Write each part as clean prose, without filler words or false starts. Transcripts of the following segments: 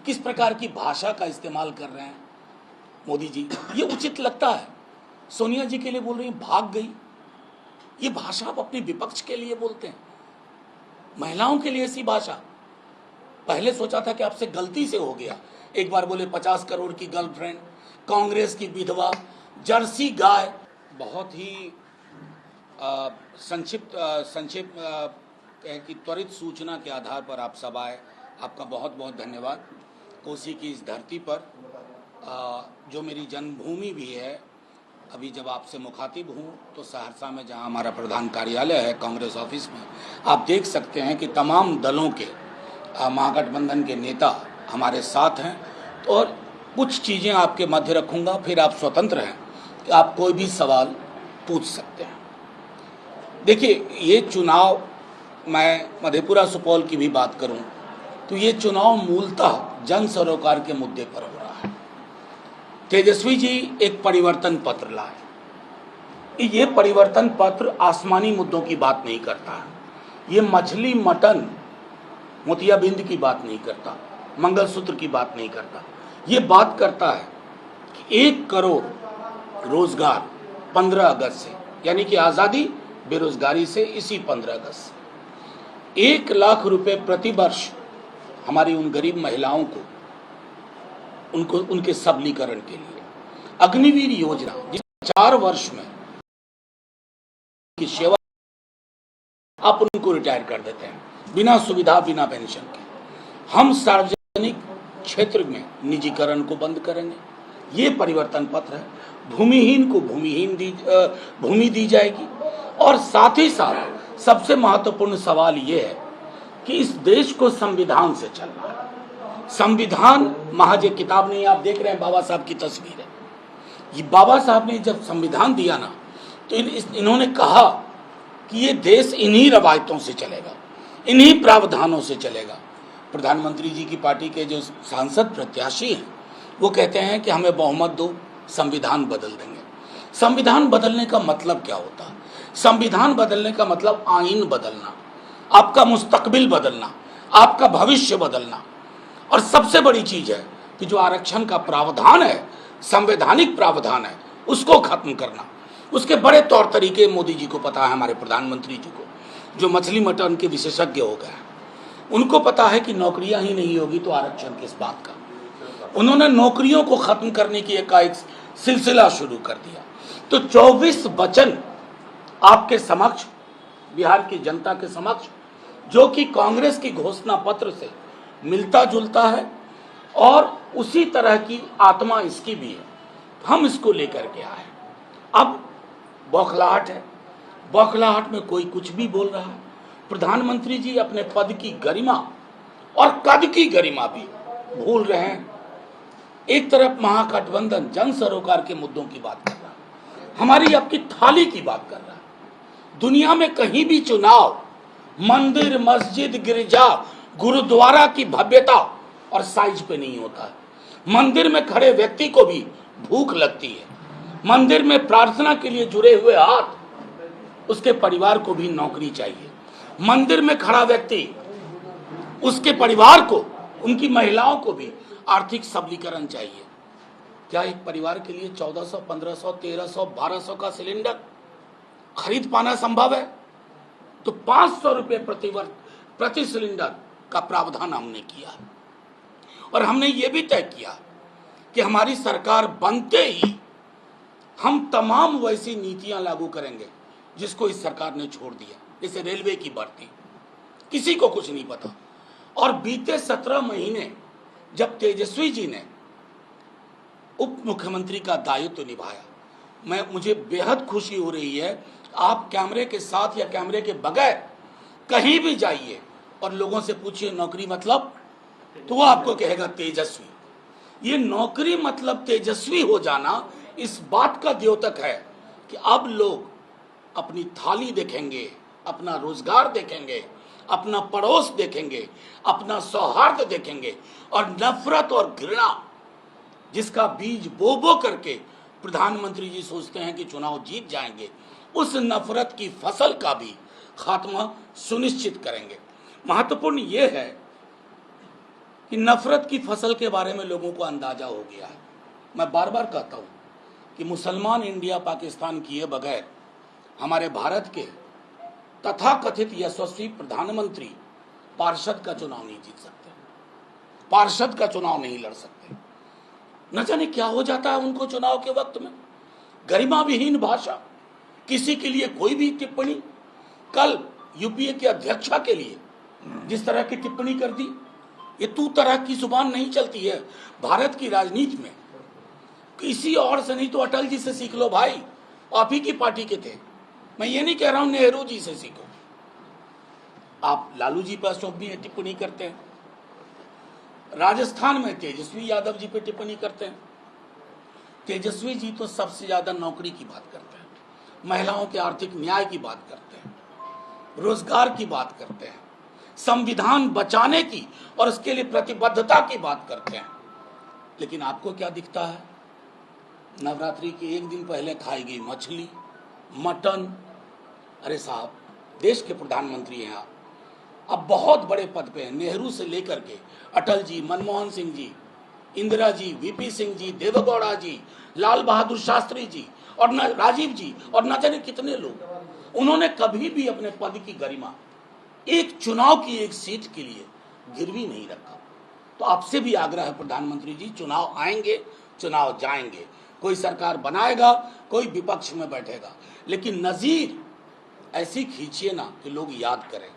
किस प्रकार की भाषा का इस्तेमाल कर रहे हैं मोदी जी, ये उचित लगता है? सोनिया जी के लिए बोल रही हैं भाग गई, ये भाषा आप अपने विपक्ष के लिए बोलते हैं? महिलाओं के लिए ऐसी भाषा? पहले सोचा था कि आपसे गलती से हो गया, एक बार बोले 50 करोड़ की गर्लफ्रेंड, कांग्रेस की विधवा, जर्सी गाय। बहुत ही संक्षिप्त कि त्वरित सूचना के आधार पर आप सब आए, आपका बहुत बहुत धन्यवाद। कोसी की इस धरती पर जो मेरी जन्मभूमि भी है, अभी जब आपसे मुखातिब हूँ तो सहरसा में जहाँ हमारा प्रधान कार्यालय है कांग्रेस ऑफिस में, आप देख सकते हैं कि तमाम दलों के महागठबंधन के नेता हमारे साथ हैं। और कुछ चीज़ें आपके मध्य रखूँगा, फिर आप स्वतंत्र हैं कि आप कोई भी सवाल पूछ सकते हैं। देखिए, ये चुनाव, मैं मधेपुरा सुपौल की भी बात करूं तो ये चुनाव मूलतः जन सरोकार के मुद्दे पर हो रहा है। तेजस्वी जी एक परिवर्तन पत्र लाए। ये परिवर्तन पत्र आसमानी मुद्दों की बात नहीं करता है, ये मछली मटन मोतियाबिंद की बात नहीं करता, मंगलसूत्र की बात नहीं करता। ये बात करता है कि 1 करोड़ रोजगार 15 अगस्त से, यानी कि आज़ादी बेरोजगारी से इसी 15 अगस्त से 1 लाख रुपए प्रति वर्ष हमारी उन गरीब महिलाओं को, उनको उनके सबलीकरण के लिए। अग्निवीर योजना, जिस 4 वर्ष में की सेवा आप उनको रिटायर कर देते हैं बिना सुविधा, बिना पेंशन के। हम सार्वजनिक क्षेत्र में निजीकरण को बंद करेंगे, ये परिवर्तन पत्र है। भूमिहीन को भूमि दी जाएगी। और साथ ही साथ सबसे महत्वपूर्ण सवाल ये है कि इस देश को संविधान से चलना है। संविधान महज एक किताब नहीं, आप देख रहे हैं बाबा साहब की तस्वीर है। ये बाबा साहब ने जब संविधान दिया ना, तो इन्होंने कहा कि ये देश इन्हीं रवायतों से चलेगा, इन्हीं प्रावधानों से चलेगा। प्रधानमंत्री जी की पार्टी के जो सांसद प्रत्याशी हैं वो कहते हैं कि हमें बहुमत दो, संविधान बदल देंगे। संविधान बदलने का मतलब क्या होता है? संविधान बदलने का मतलब आईन बदलना, आपका मुस्तकबिल बदलना, आपका भविष्य बदलना। और सबसे बड़ी चीज है कि जो आरक्षण का प्रावधान है, संवैधानिक प्रावधान है, उसको खत्म करना। उसके बड़े तौर तरीके मोदी जी को पता है, हमारे प्रधानमंत्री जी को, जो मछली मटन के विशेषज्ञ हो गए हैं, उनको पता है कि नौकरियां ही नहीं होगी तो आरक्षण किस बात का। उन्होंने नौकरियों को खत्म करने की एक सिलसिला शुरू कर दिया। तो 24 वचन आपके समक्ष, बिहार की जनता के समक्ष, जो कि कांग्रेस की घोषणा पत्र से मिलता जुलता है और उसी तरह की आत्मा इसकी भी है, हम इसको लेकर के आए। अब बौखलाहट है, बौखलाहट में कोई कुछ भी बोल रहा है। प्रधानमंत्री जी अपने पद की गरिमा और कद की गरिमा भी भूल रहे हैं। एक तरफ महागठबंधन जन सरोकार के मुद्दों की बात कर रहा है, हमारी आपकी थाली की बात कर रहा है। दुनिया में कहीं भी चुनाव मंदिर, मस्जिद, गिरजा, गुरुद्वारा की भव्यता और साइज पे नहीं होता है। मंदिर में खड़े व्यक्ति को भी भूख लगती है। मंदिर में प्रार्थना के लिए जुड़े हुए हाथ, उसके परिवार को भी नौकरी चाहिए। मंदिर में खड़ा व्यक्ति, उसके परिवार को, उनकी महिलाओं को भी आर्थिक सबलीकरण चाहिए। क्या एक परिवार के लिए 1400, 1500, 1300, 1200 का सिलेंडर खरीद पाना संभव है? तो 500 रुपये प्रति सिलेंडर का प्रावधान हमने किया। और हमने ये भी तय किया कि हमारी सरकार बनते ही हम तमाम वैसी नीतियां लागू करेंगे जिसको इस सरकार ने छोड़ दिया, जैसे रेलवे की भर्ती, किसी को कुछ नहीं पता। और बीते 17 महीने जब तेजस्वी जी ने उप मुख्यमंत्री का दायित्व निभाया, मुझे बेहद खुशी हो रही है। आप कैमरे के साथ या कैमरे के बगैर कहीं भी जाइए और लोगों से पूछिए नौकरी मतलब, तो वो आपको कहेगा तेजस्वी। ये नौकरी मतलब तेजस्वी हो जाना इस बात का द्योतक है कि अब लोग अपनी थाली देखेंगे, अपना रोजगार देखेंगे, अपना पड़ोस देखेंगे, अपना सौहार्द देखेंगे। और नफरत और घृणा जिसका बीज बो बो करके प्रधानमंत्री जी सोचते हैं कि चुनाव जीत जाएंगे, उस नफरत की फसल का भी खात्मा सुनिश्चित करेंगे। महत्वपूर्ण यह है कि नफरत की फसल के बारे में लोगों को अंदाजा हो गया है। मैं बार बार कहता हूँ कि मुसलमान इंडिया पाकिस्तान किए बगैर हमारे भारत के तथाकथित यशस्वी प्रधानमंत्री पार्षद का चुनाव नहीं जीत सकते, पार्षद का चुनाव नहीं लड़ सकते। न जाने क्या हो जाता है उनको चुनाव के वक्त में। गरिमा विहीन भाषा, किसी के लिए कोई भी टिप्पणी। कल यूपीए के अध्यक्षा के लिए जिस तरह की टिप्पणी कर दी, ये तू तरह की जुबान नहीं चलती है भारत की राजनीति में। किसी और से नहीं तो अटल जी से सीख लो भाई, आप ही की पार्टी के थे। मैं ये नहीं कह रहा हूं नेहरू जी से सीखो। आप लालू जी पर अशोभनीय टिप्पणी करते हैं, राजस्थान में तेजस्वी यादव जी पे टिप्पणी करते हैं। तेजस्वी जी तो सबसे ज्यादा नौकरी की बात करते हैं, महिलाओं के आर्थिक न्याय की बात करते हैं, रोजगार की बात करते हैं, संविधान बचाने की और उसके लिए प्रतिबद्धता की बात करते हैं। लेकिन आपको क्या दिखता है? नवरात्रि के एक दिन पहले खाई गई मछली, मटन। अरे साहब, देश के प्रधानमंत्री हैं आप, अब बहुत बड़े पद पे हैं। नेहरू से लेकर के अटल जी, मनमोहन सिंह जी, इंदिरा जी, वीपी सिंह जी, देवेगौड़ा जी, लाल बहादुर शास्त्री जी और न राजीव जी और न जाने कितने लोग, उन्होंने कभी भी अपने पद की गरिमा एक चुनाव की एक सीट के लिए गिरवी नहीं रखा। तो आपसे भी आग्रह है प्रधानमंत्री जी, चुनाव आएंगे, चुनाव जाएंगे, कोई सरकार बनाएगा, कोई विपक्ष में बैठेगा, लेकिन नजीर ऐसी खींचिए ना कि लोग याद करें।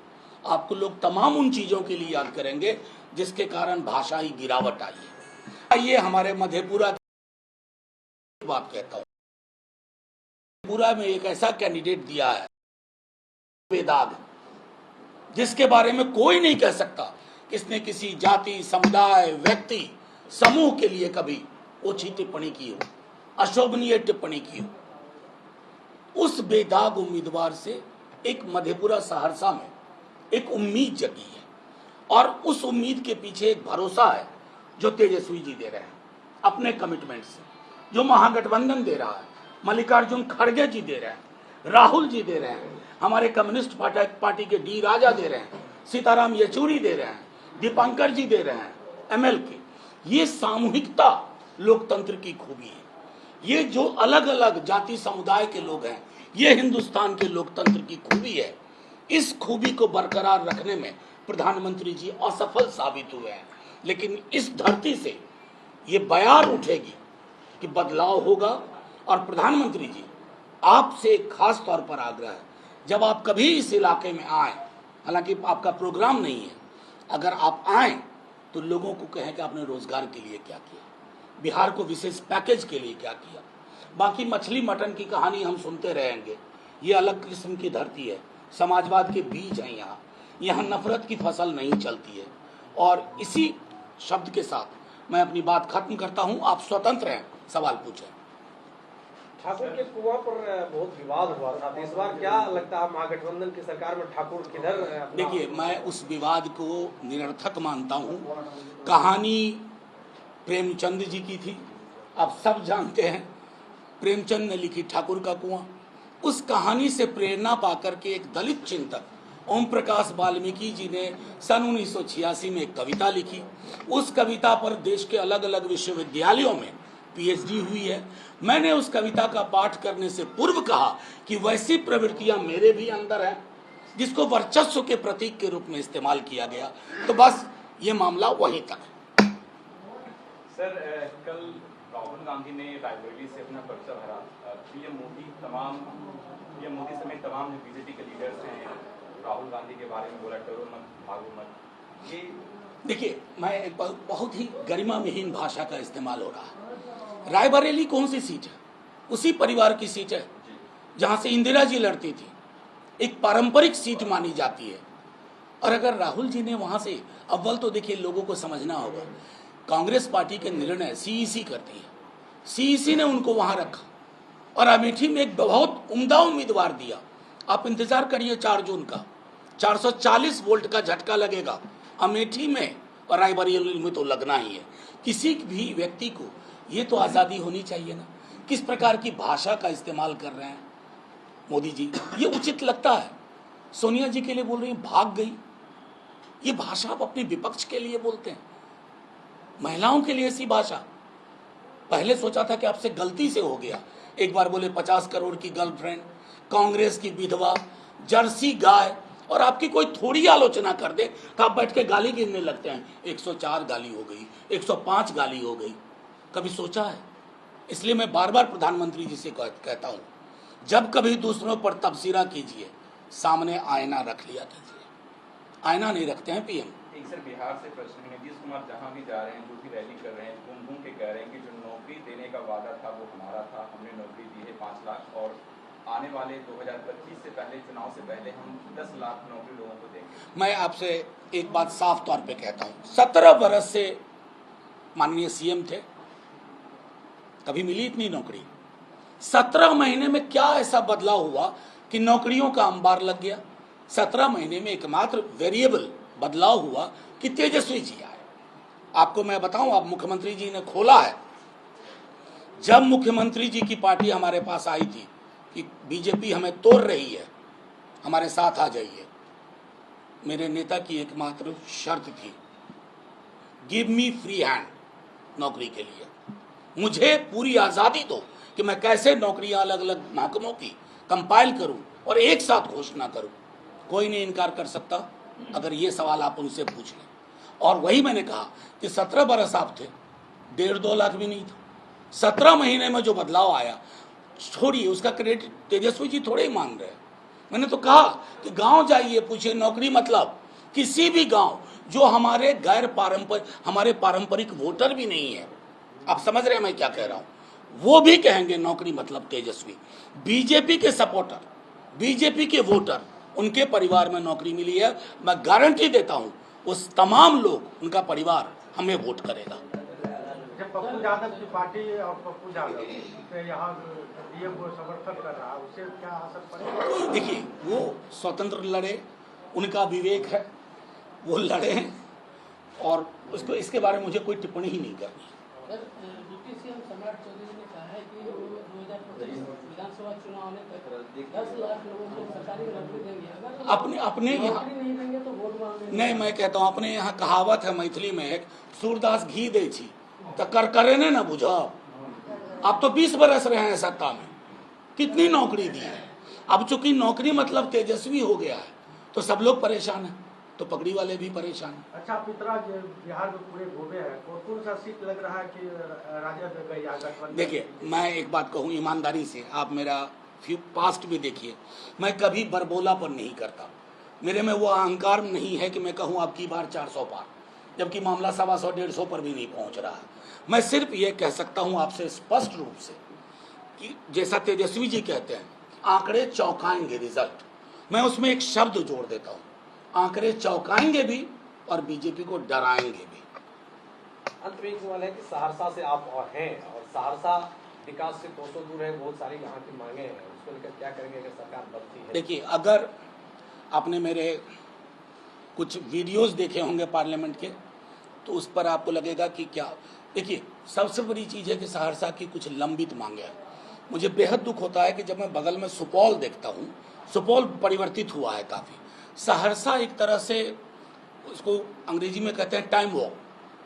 आपको लोग तमाम उन चीजों के लिए याद करेंगे जिसके कारण भाषा ही गिरावट आई है। ये हमारे मधेपुरा की बात कहता हूं, पूरा में एक ऐसा कैंडिडेट दिया है बेदाग, जिसके बारे में कोई नहीं कह सकता किसने किसी जाति, समुदाय, व्यक्ति, समूह के लिए कभी ओछी टिप्पणी की हो, अशोभनीय टिप्पणी की हो। उस बेदाग उम्मीदवार से एक मधेपुरा सहरसा में एक उम्मीद जगी है और उस उम्मीद के पीछे एक भरोसा है जो तेजस्वी जी दे रहे हैं अपने कमिटमेंट से, जो महागठबंधन दे रहा है, मल्लिकार्जुन खड़गे जी दे रहे हैं, राहुल जी दे रहे हैं, हमारे कम्युनिस्ट पार्टी के डी राजा दे रहे हैं, सीताराम येचूरी दे रहे हैं, दीपांकर जी दे रहे हैं, एमएल के। ये सामूहिकता लोकतंत्र की खूबी है। ये जो अलग अलग जाति समुदाय के लोग हैं, ये हिंदुस्तान के लोकतंत्र की खूबी है। इस खूबी को बरकरार रखने में प्रधानमंत्री जी असफल साबित हुए हैं, लेकिन इस धरती से ये बयार उठेगी कि बदलाव होगा। और प्रधानमंत्री जी, आपसे एक खास तौर पर आग्रह है, जब आप कभी इस इलाके में आए, हालांकि आपका प्रोग्राम नहीं है, अगर आप आए तो लोगों को कहें कि आपने रोजगार के लिए क्या किया, बिहार को विशेष पैकेज के लिए क्या किया। बाकी मछली मटन की कहानी हम सुनते रहेंगे, ये अलग किस्म की धरती है, समाजवाद के बीज हैं यहाँ, यहाँ नफरत की फसल नहीं चलती है। और इसी शब्द के साथ मैं अपनी बात खत्म करता हूँ। आप स्वतंत्र हैं, सवाल पूछें। ठाकुर के कुआं पर बहुत विवाद हुआ था, इस बार क्या लगता है महागठबंधन की सरकार में ठाकुर किधर? देखिए, मैं उस विवाद को निरर्थक मानता हूँ। कहानी प्रेमचंद जी की थी, आप सब जानते हैं, प्रेमचंद ने लिखी ठाकुर का कुआं। उस कहानी से प्रेरणा पाकर के एक दलित चिंतक ओम प्रकाश वाल्मीकि जी ने सन 1986 में एक कविता लिखी। उस कविता पर देश के अलग अलग विश्वविद्यालयों में पीएचडी हुई है। मैंने उस कविता का पाठ करने से पूर्व कहा कि वैसी प्रवृत्तियां मेरे भी अंदर हैं, जिसको वर्चस्व के प्रतीक के रूप में इस्तेमाल किया गया। तो बस ये मामला वहीं तक है। सर, कल राहुल गांधी ने रायबरेली से अपना पर्चा भरा। पीएम मोदी समेत तमाम जो बीजेपी के लीडर्स हैं, राहुल गांधी के बारे में बोला, डरो मत, भागो मत। ये देखिए, मैं एक बहुत ही गरिमा विहीन भाषा का इस्तेमाल हो रहा है। रायबरेली कौन सी सीट है? उसी परिवार की सीट है जहां से इंदिरा जी लड़ती थी, एक पारंपरिक सीट मानी जाती है। और अगर राहुल जी ने वहां से, अव्वल तो देखिए लोगों को समझना होगा, कांग्रेस पार्टी के निर्णय सीईसी करती है, सीईसी ने उनको वहां रखा और अमेठी में एक बहुत उम्दा उम्मीदवार दिया। आप इंतजार करिए 4 जून का 440 वोल्ट का झटका लगेगा अमेठी में, और रायबरेली में तो लगना ही है। किसी भी व्यक्ति को ये तो आज़ादी होनी चाहिए ना। किस प्रकार की भाषा का इस्तेमाल कर रहे हैं मोदी जी, ये उचित लगता है? सोनिया जी के लिए बोल रही हैं भाग गई, ये भाषा आप अपने विपक्ष के लिए बोलते हैं। महिलाओं के लिए ऐसी भाषा। पहले सोचा था कि आपसे गलती से हो गया, एक बार बोले 50 करोड़ की गर्लफ्रेंड, कांग्रेस की विधवा, जर्सी गाय, और आपकी कोई थोड़ी आलोचना कर दे तो आप बैठ के गाली गिनने लगते हैं। 104 गाली हो गई, 105 गाली हो गई। कभी सोचा है? इसलिए मैं बार बार प्रधानमंत्री जी से कहता हूं, जब कभी दूसरों पर तबसरा कीजिए, सामने आईना रख लिया कीजिए। आईना नहीं रखते हैं पीएम। एक सर बिहार से प्रश्न है, नीतीश कुमार जहाँ भी जा रहे हैं, जो भी रैली कर रहे हैं, घूम घूम के कह रहे हैं कि जो नौकरी देने का वादा था वो हमारा था, हमने नौकरी दी है 5 लाख, और आने वाले 2025 से पहले, चुनाव से पहले हम 10 लाख नौकरी लोगों को देंगे। मैं आपसे एक बात साफ तौर पे कहता हूं, 17 बरस से माननीय सीएम थे, कभी मिली इतनी नौकरी? 17 महीने में क्या ऐसा बदलाव हुआ कि नौकरियों का अंबार लग गया? 17 महीने में एकमात्र वेरिएबल बदलाव हुआ कि तेजस्वी जी आए। आपको मैं बताऊं, अब मुख्यमंत्री जी ने खोला है। जब मुख्यमंत्री जी की पार्टी हमारे पास आई थी कि बीजेपी हमें तोड़ रही है, हमारे साथ आ जाइए, मेरे नेता की एकमात्र शर्त थी, गिव मी फ्री हैंड नौकरी के लिए। मुझे पूरी आज़ादी दो कि मैं कैसे नौकरियां अलग अलग महकमों की कंपाइल करूं और एक साथ घोषणा करूं। कोई नहीं इनकार कर सकता अगर ये सवाल आप उनसे पूछ लें। और वही मैंने कहा कि 17 बरस आप थे, 1.5-2 लाख भी नहीं था। 17 महीने में जो बदलाव आया, छोड़िए उसका क्रेडिट तेजस्वी जी थोड़े ही मान रहे हैं। मैंने तो कहा कि गांव जाइए, पूछिए नौकरी मतलब, किसी भी गांव जो हमारे हमारे पारंपरिक वोटर भी नहीं है, आप समझ रहे हैं मैं क्या कह रहा हूं, वो भी कहेंगे नौकरी मतलब तेजस्वी। बीजेपी के सपोर्टर, बीजेपी के वोटर, उनके परिवार में नौकरी मिली है, मैं गारंटी देता हूं उस तमाम लोग, उनका परिवार हमें वोट करेगा। जब पप्पू यादव की पार्टी और पप्पू यादव से यहाँ डीएम को समर्थन कर रहा है, उससे क्या असर पड़ेगा? देखिए, वो स्वतंत्र लड़े, उनका विवेक है, वो लड़े हैं, और उसको इसके बारे में मुझे कोई टिप्पणी ही नहीं करनी। डिप्टी सीएम सम्राट चौधरी ने कहा है कि वो 2025 विधानसभा चुनाव आने तक 10 लाख लोगों को सरकारी नौकरी देंगे। अगर अपने यहाँ नौकरी नहीं देंगे तो वोट मांगेंगे। नहीं, मैं कहता हूँ अपने यहाँ कहावत है मैथिली में, एक सूरदास घी दे छी तो कर ने ना बुझा। आप तो 20 बरस रहे हैं सत्ता में, कितनी नौकरी दी है। अब चूंकि नौकरी मतलब तेजस्वी हो गया है तो सब लोग परेशान हैं, तो पगड़ी वाले भी परेशान हैं। अच्छा, पितरा बिहार में पूरे घूमे हैं, कौन सा सीट लग रहा है कि राजद या गठबंधन? देखिए, मैं एक बात कहूँ ईमानदारी से, आप मेरा पास्ट भी देखिए, मैं कभी बरबोला पर नहीं करता। मेरे में वो अहंकार नहीं है कि मैं कहूँ अब की बार 400 पार, जबकि मामला 125-150 पर भी नहीं पहुँच रहा है। मैं सिर्फ ये कह सकता हूँ आपसे स्पष्ट रूप से कि जैसा तेजस्वी जी कहते हैं, आंकड़े चौंकाएंगे रिजल्ट, मैं उसमें एक शब्द जोड़ देता हूँ, आंकड़े चौंकाएंगे भी और बीजेपी को डराएंगे भी। अंत में एक सवाल है कि सहरसा से आप और हैं, और सहरसा विकास से 200 दूर है, बहुत सारी यहाँ की मांगे हैं, उसको लेकर क्या करेंगे अगर सरकार बनती है? देखिए, अगर आपने मेरे कुछ वीडियोस देखे होंगे पार्लियामेंट के, तो उस पर आपको लगेगा कि क्या, देखिए सबसे बड़ी चीज़ है कि सहरसा की कुछ लंबित मांगे हैं। मुझे बेहद दुख होता है कि जब मैं बगल में सुपौल देखता हूँ, सुपौल परिवर्तित हुआ है काफ़ी, सहरसा एक तरह से, उसको अंग्रेजी में कहते हैं टाइम वॉक,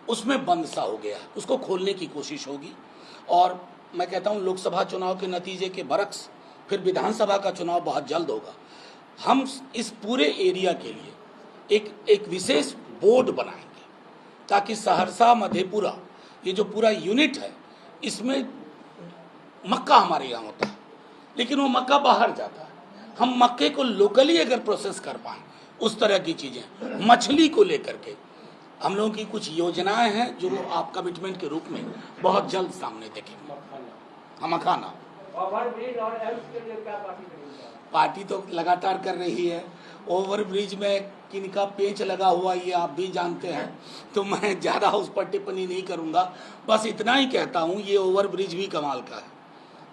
उसमें बंद सा हो गया, उसको खोलने की कोशिश होगी। और मैं कहता हूँ लोकसभा चुनाव के नतीजे के बरक्स फिर विधानसभा का चुनाव बहुत जल्द होगा। हम इस पूरे एरिया के लिए एक विशेष बोर्ड बनाएंगे ताकि सहरसा मधेपुरा, ये जो पूरा यूनिट है, इसमें मक्का हमारे यहाँ होता है लेकिन वो मक्का बाहर जाता है, हम मक्के को लोकली अगर प्रोसेस कर पाएँ, उस तरह की चीज़ें, मछली को लेकर के हम लोगों की कुछ योजनाएं हैं जो आप कमिटमेंट के रूप में बहुत जल्द सामने देखेंगे। हम मखाना पार्टी तो लगातार कर रही है, ओवर ब्रिज में किनका पेच लगा हुआ ये आप भी जानते हैं, तो मैं ज़्यादा उस पर टिप्पणी नहीं करूँगा। बस इतना ही कहता हूँ, ये ओवर ब्रिज भी कमाल का है।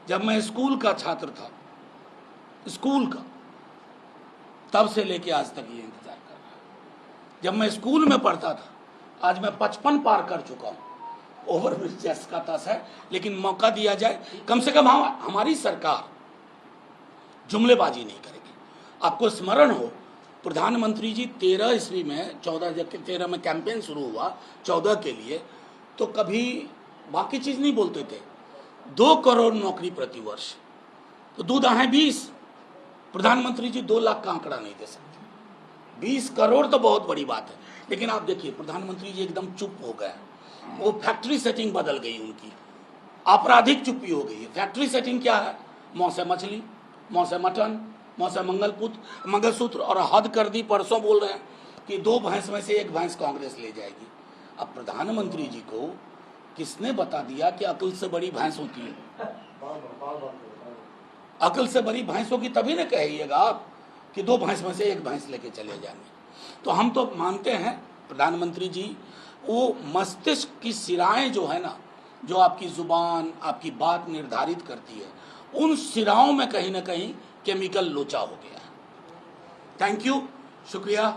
जब मैं स्कूल का छात्र था, स्कूल का, तब से लेके आज तक ये इंतजार कर रहा है। जब मैं स्कूल में पढ़ता था, आज मैं 55 पार कर चुका हूँ। ओवर ब्रिज जैस का तस है, लेकिन मौका दिया जाए, कम से कम हमारी सरकार जुमलेबाजी नहीं करेगी। आपको स्मरण हो, प्रधानमंत्री जी 13 ईस्वी में 13 में कैंपेन शुरू हुआ 14 के लिए, तो कभी बाकी चीज़ नहीं बोलते थे। 2 करोड़ नौकरी प्रति वर्ष, तो दूध आए 20। प्रधानमंत्री जी 2 लाख का आंकड़ा नहीं दे सकते। 20 करोड़ तो बहुत बड़ी बात है। लेकिन आप देखिए प्रधानमंत्री जी एकदम चुप हो गए, वो फैक्ट्री सेटिंग बदल गई उनकी, आपराधिक चुप्पी हो गई है। फैक्ट्री सेटिंग क्या है? मौं से मछली, मौं से मटन, मौं से मंगलसूत्र, और हद कर दी, परसों बोल रहे हैं कि 2 भैंस में से 1 भैंस कांग्रेस ले जाएगी। अब प्रधानमंत्री जी को किसने बता दिया कि अकल से बड़ी भैंस होती है? अकल से बड़ी भैंस होगी तभी ना कहिएगा आप कि 2 भैंस में से 1 भैंस लेके चले जाएंगे। तो हम तो मानते हैं प्रधानमंत्री जी, वो मस्तिष्क की सिराएं जो है ना, जो आपकी जुबान, आपकी बात निर्धारित करती है, उन सिराओं में कहीं ना कहीं केमिकल लोचा हो गया है। थैंक यू, शुक्रिया।